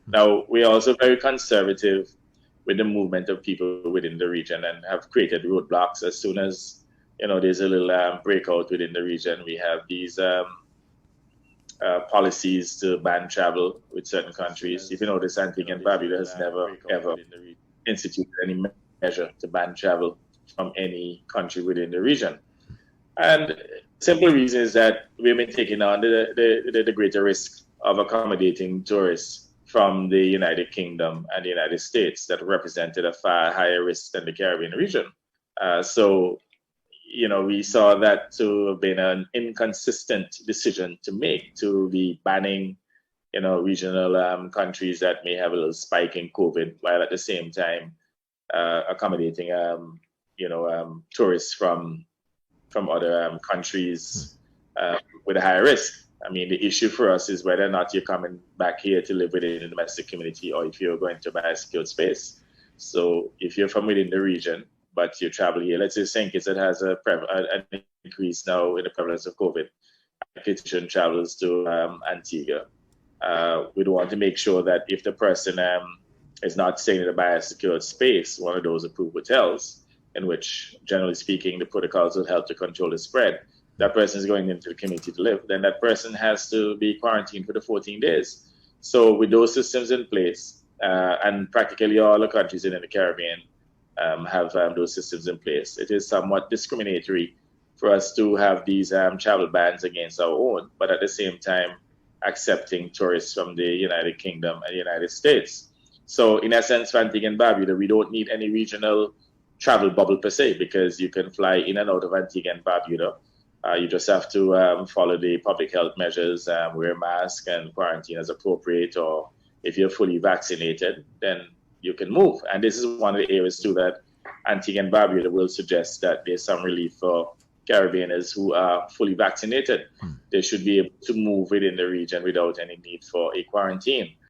Now, we're also very conservative with the movement of people within the region and have created roadblocks. As soon as there's a little breakout within the region, we have these policies to ban travel with certain countries. If you notice, Antigua and Barbuda has never ever instituted any measure to ban travel from any country within the region. And simple reason is that we've been taking on the greater risk of accommodating tourists from the United Kingdom and the United States that represented a far higher risk than the Caribbean region. So we saw that to have been an inconsistent decision to make, to be banning, regional countries that may have a little spike in COVID, while at the same time accommodating, tourists from other countries with a higher risk. I mean, the issue for us is whether or not you're coming back here to live within the domestic community or if you're going to buy a secured space. So if you're from within the region, but you travel here, let's say St. Kitts that has an increase now in the prevalence of COVID, petition travels to Antigua. We'd want to make sure that if the person is not staying in a biosecure space, one of those approved hotels, in which, generally speaking, the protocols will help to control the spread, that person is going into the community to live, then that person has to be quarantined for the 14 days. So with those systems in place, and practically all the countries in the Caribbean have those systems in place, it is somewhat discriminatory for us to have these travel bans against our own, but at the same time accepting tourists from the United Kingdom and the United States. So in essence, for Antigua and Barbuda, we don't need any regional travel bubble per se, because you can fly in and out of Antigua and Barbuda. You just have to follow the public health measures, wear a mask and quarantine as appropriate, or if you're fully vaccinated, then you can move. And this is one of the areas too that Antigua and Barbuda will suggest that there's some relief for Caribbeaners who are fully vaccinated. They should be able to move within the region without any need for a quarantine.